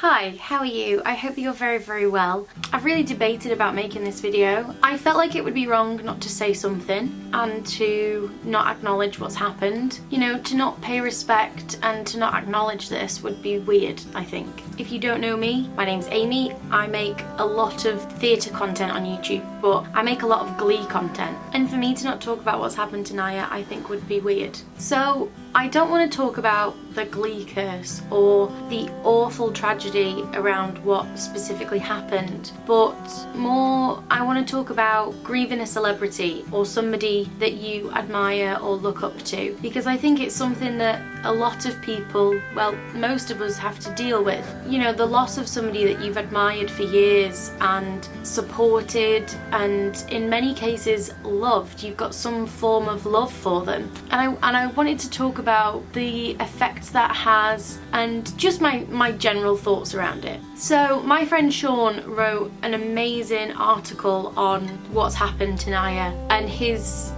Hi, how are you? I hope you're very well. I've really debated about making this video. I felt like it would be wrong not to say something and to not acknowledge what's happened. You know, to not pay respect and to not acknowledge this would be weird, I think. If you don't know me, my name's Amy. I make a lot of theatre content on YouTube, but I make a lot of Glee content. And for me to not talk about what's happened to Naya, I think would be weird. So I don't want to talk about the Glee curse or the awful tragedy around what specifically happened, but more I want to talk about grieving a celebrity or somebody that you admire or look up to, because I think it's something that a lot of people, well, most of us have to deal with. You know, the loss of somebody that you've admired for years and supported and in many cases loved. You've got some form of love for them. And I wanted to talk about the effects that has and just my general thoughts around it. So my friend Shaun wrote an amazing article on what's happened to Naya and his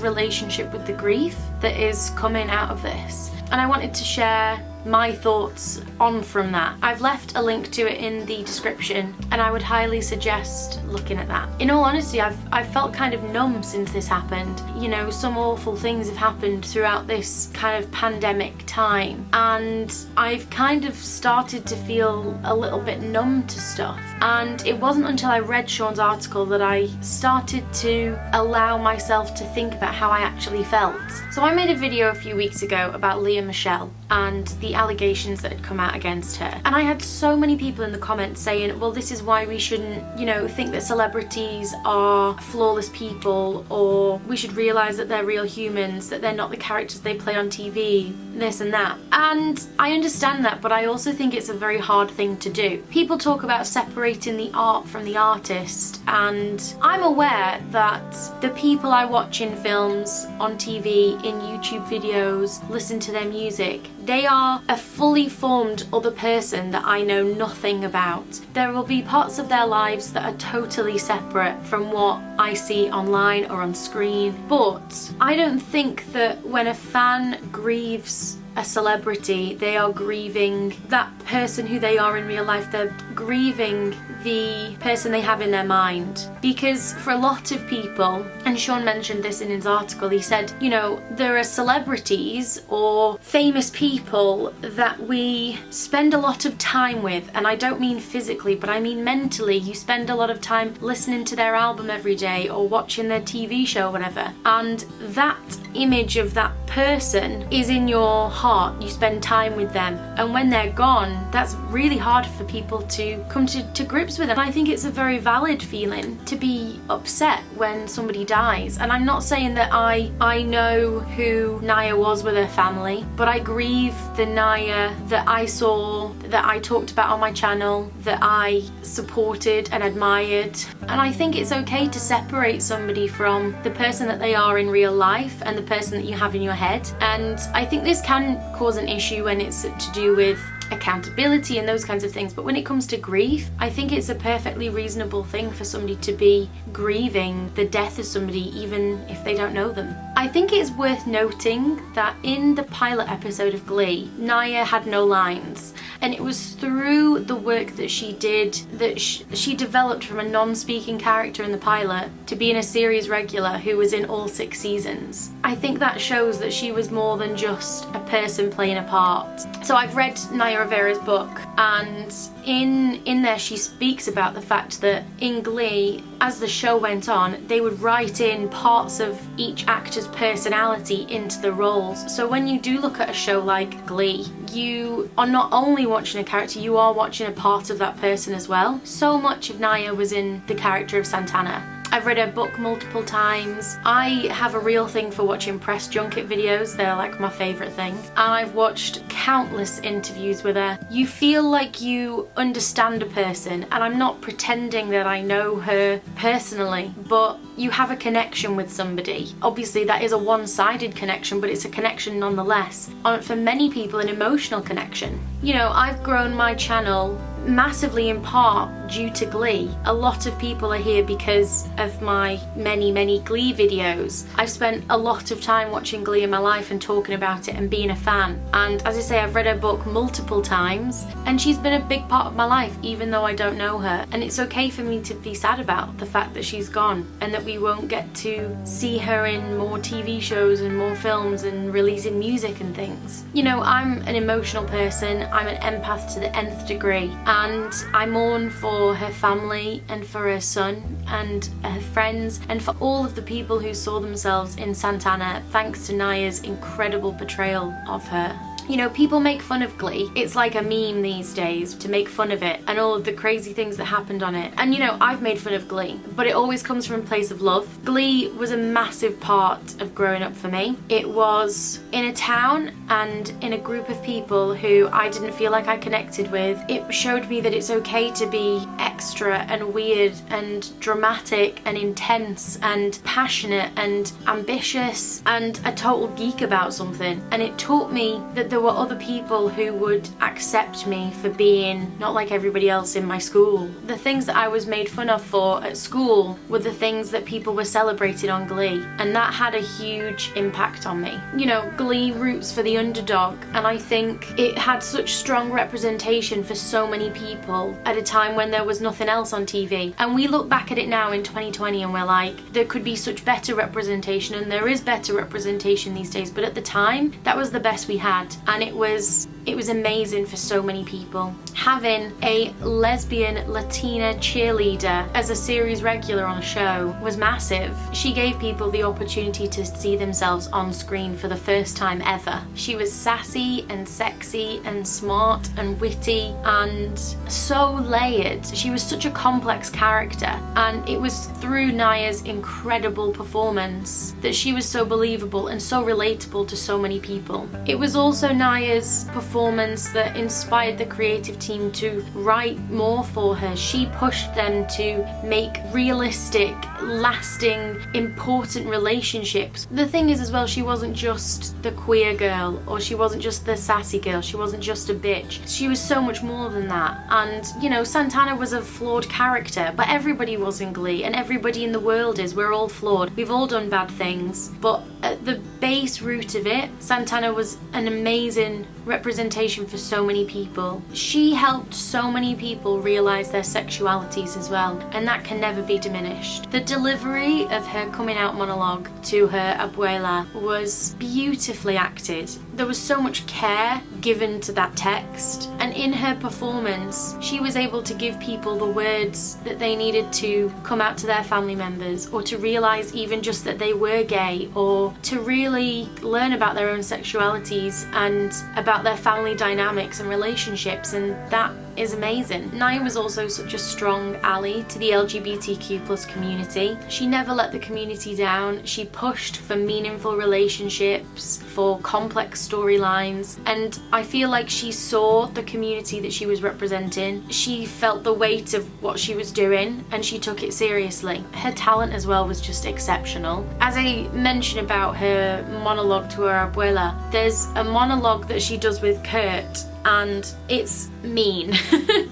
relationship with the grief that is coming out of this. And I wanted to share my thoughts on from that. I've left a link to it in the description and I would highly suggest looking at that. In all honesty, I've felt kind of numb since this happened. You know, some awful things have happened throughout this kind of pandemic time and I've kind of started to feel a little bit numb to stuff. And it wasn't until I read Shaun's article that I started to allow myself to think about how I actually felt. So I made a video a few weeks ago about Lea Michele and the allegations that had come out against her. And I had so many people in the comments saying, well, this is why we shouldn't, you know, think that celebrities are flawless people, or we should realise that they're real humans, that they're not the characters they play on TV, this and that. And I understand that, but I also think it's a very hard thing to do. People talk about separating the art from the artist, and I'm aware that the people I watch in films, on TV, in YouTube videos, listen to their music, they are a fully formed other person that I know nothing about. There will be parts of their lives that are totally separate from what I see online or on screen, but I don't think that when a fan grieves a celebrity, they are grieving that person who they are in real life. They're grieving the person they have in their mind. Because for a lot of people, and Shaun mentioned this in his article, he said, you know, there are celebrities or famous people that we spend a lot of time with, and I don't mean physically, but I mean mentally. You spend a lot of time listening to their album every day or watching their TV show or whatever, and that image of that person is in your heart. You spend time with them, and when they're gone, that's really hard for people to come to grips with. And I think it's a very valid feeling to be upset when somebody dies. And I'm not saying that I know who Naya was with her family, but I grieve the Naya that I saw, that I talked about on my channel, that I supported and admired. And I think it's okay to separate somebody from the person that they are in real life and the person that you have in your head. And I think this can cause an issue when it's to do with accountability and those kinds of things, but when it comes to grief, I think it's a perfectly reasonable thing for somebody to be grieving the death of somebody even if they don't know them. I think it's worth noting that in the pilot episode of Glee, Naya had no lines, and it was through the work that she did that she developed from a non-speaking character in the pilot to being a series regular who was in all 6 seasons. I think that shows that she was more than just a person playing a part. So I've read Naya Rivera's book, and in there she speaks about the fact that in Glee, as the show went on, they would write in parts of each actor's personality into the roles. So when you do look at a show like Glee, you are not only watching a character, you are watching a part of that person as well. So much of Naya was in the character of Santana. I've read her book multiple times. I have a real thing for watching press junket videos. They're like my favourite thing. And I've watched countless interviews with her. You feel like you understand a person, and I'm not pretending that I know her personally, but you have a connection with somebody. Obviously that is a one-sided connection, but it's a connection nonetheless. For many people, an emotional connection. You know, I've grown my channel massively in part due to Glee. A lot of people are here because of my many Glee videos. I've spent a lot of time watching Glee in my life and talking about it and being a fan. And as I say, I've read her book multiple times and she's been a big part of my life even though I don't know her. And it's okay for me to be sad about the fact that she's gone and that we won't get to see her in more TV shows and more films and releasing music and things. You know, I'm an emotional person. I'm an empath to the nth degree, and I mourn for her family and for her son and her friends and for all of the people who saw themselves in Santana thanks to Naya's incredible portrayal of her. You know, people make fun of Glee. It's like a meme these days to make fun of it and all of the crazy things that happened on it. And you know, I've made fun of Glee, but it always comes from a place of love. Glee was a massive part of growing up for me. It was in a town and in a group of people who I didn't feel like I connected with. It showed me that it's okay to be extra and weird and dramatic and intense and passionate and ambitious and a total geek about something. And it taught me that there were other people who would accept me for being not like everybody else in my school. The things that I was made fun of for at school were the things that people were celebrating on Glee, and that had a huge impact on me. You know, Glee roots for the underdog, and I think it had such strong representation for so many people at a time when there was nothing else on TV. And we look back at it now in 2020 and we're like, there could be such better representation, and there is better representation these days, but at the time, that was the best we had. And it was amazing for so many people. Having a lesbian Latina cheerleader as a series regular on a show was massive. She gave people the opportunity to see themselves on screen for the first time ever. She was sassy and sexy and smart and witty and so layered. She was such a complex character, and it was through Naya's incredible performance that she was so believable and so relatable to so many people. It was also Naya's performance that inspired the creative team to write more for her. She pushed them to make realistic, lasting, important relationships. The thing is as well, she wasn't just the queer girl, or she wasn't just the sassy girl, she wasn't just a bitch. She was so much more than that. And you know, Santana was a flawed character, but everybody was in Glee, and everybody in the world is. We're all flawed. We've all done bad things, but at the base root of it, Santana was an amazing representation for so many people. She helped so many people realize their sexualities as well, and that can never be diminished. The delivery of her coming out monologue to her abuela was beautifully acted. There was so much care given to that text, and in her performance she was able to give people the words that they needed to come out to their family members, or to realize even just that they were gay, or to really learn about their own sexualities and about their family dynamics and relationships, and that is amazing. Naya was also such a strong ally to the LGBTQ+ community. She never let the community down. She pushed for meaningful relationships, for complex storylines, and I feel like she saw the community that she was representing. She felt the weight of what she was doing and she took it seriously. Her talent as well was just exceptional. As I mentioned about her monologue to her abuela, there's a monologue that she does with Kurt, and it's mean.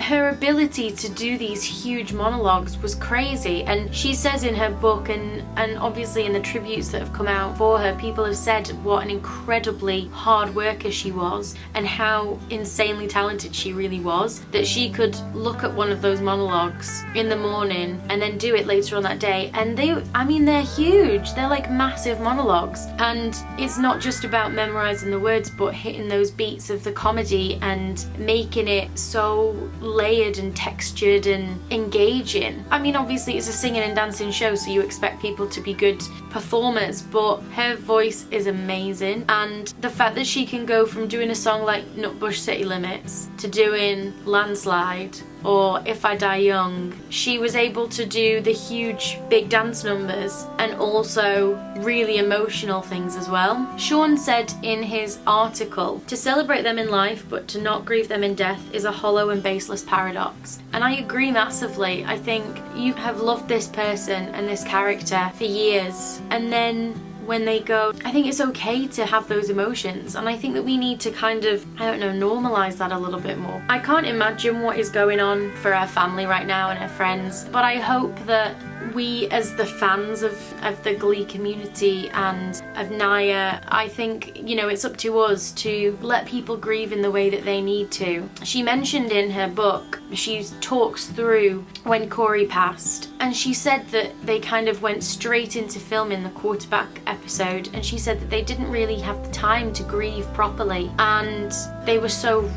Her ability to do these huge monologues was crazy, and she says in her book, and obviously in the tributes that have come out for her, people have said what an incredibly hard worker she was and how insanely talented she really was, that she could look at one of those monologues in the morning and then do it later on that day, and they're huge. They're like massive monologues, and it's not just about memorizing the words but hitting those beats of the comedy and making it so layered and textured and engaging. I mean, obviously it's a singing and dancing show, so you expect people to be good performers, but her voice is amazing, and the fact that she can go from doing a song like Nutbush City Limits to doing Landslide or If I Die Young, she was able to do the huge big dance numbers and also really emotional things as well. Shaun said in his article, "To celebrate them in life but to not grieve them in death is a hollow and baseless paradox." And I agree massively. I think you have loved this person and this character for years, and then when they go. I think it's okay to have those emotions, and I think that we need to kind of, I don't know, normalize that a little bit more. I can't imagine what is going on for her family right now and her friends, but I hope that we, as the fans of the Glee community and of Naya, I think, you know, it's up to us to let people grieve in the way that they need to. She mentioned in her book, she talks through when Corey passed, and she said that they kind of went straight into filming the quarterback episode, and she said that they didn't really have the time to grieve properly, and they were so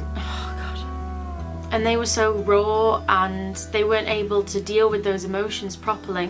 and they were so raw, and they weren't able to deal with those emotions properly.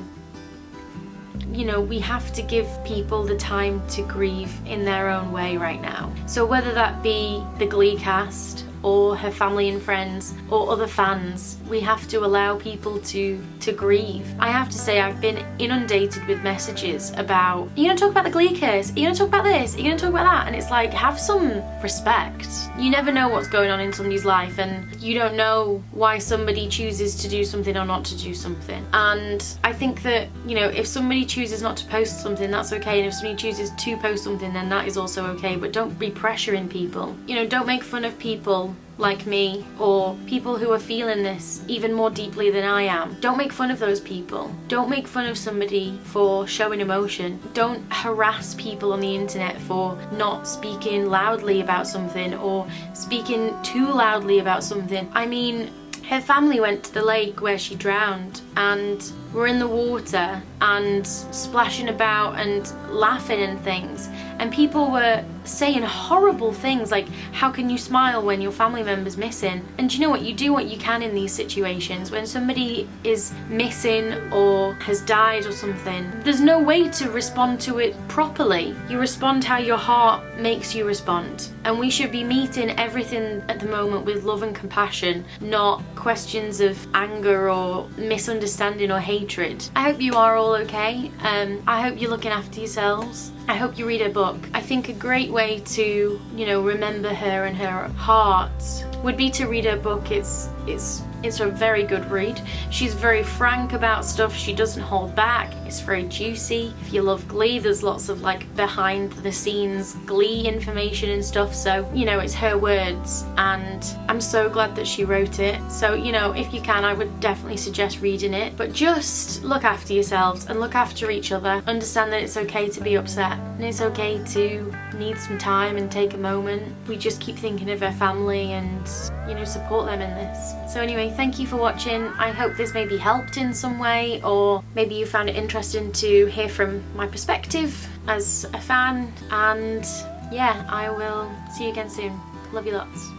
You know, we have to give people the time to grieve in their own way right now. So whether that be the Glee cast or her family and friends or other fans, we have to allow people to grieve. I have to say, I've been inundated with messages about, are you gonna talk about the Glee curse? Are you gonna talk about this? Are you gonna talk about that? And it's like, have some respect. You never know what's going on in somebody's life, and you don't know why somebody chooses to do something or not to do something. And I think that, you know, if somebody chooses not to post something, that's okay, and if somebody chooses to post something, then that is also okay, but don't be pressuring people. You know, don't make fun of people like me, or people who are feeling this even more deeply than I am. Don't make fun of those people. Don't make fun of somebody for showing emotion. Don't harass people on the internet for not speaking loudly about something or speaking too loudly about something. I mean, her family went to the lake where she drowned and were in the water and splashing about and laughing and things, and people were saying horrible things like, how can you smile when your family member's missing? And you know what, you do what you can in these situations. When somebody is missing or has died or something, there's no way to respond to it properly. You respond how your heart makes you respond, and we should be meeting everything at the moment with love and compassion, not questions of anger or misunderstanding or hatred. I hope you are all okay. I hope you're looking after yourselves. I hope you read her book. I think a great way to, you know, remember her and her heart would be to read her book. It's a very good read. She's very frank about stuff. She doesn't hold back. It's very juicy. If you love Glee, there's lots of like behind the scenes Glee information and stuff. So, you know, it's her words, and I'm so glad that she wrote it. So, you know, if you can, I would definitely suggest reading it. But just look after yourselves and look after each other. Understand that it's okay to be upset, and it's okay to need some time and take a moment. We just keep thinking of her family and, you know, support them in this. So anyway, thank you for watching. I hope this maybe helped in some way, or maybe you found it interesting to hear from my perspective as a fan. And yeah, I will see you again soon. Love you lots.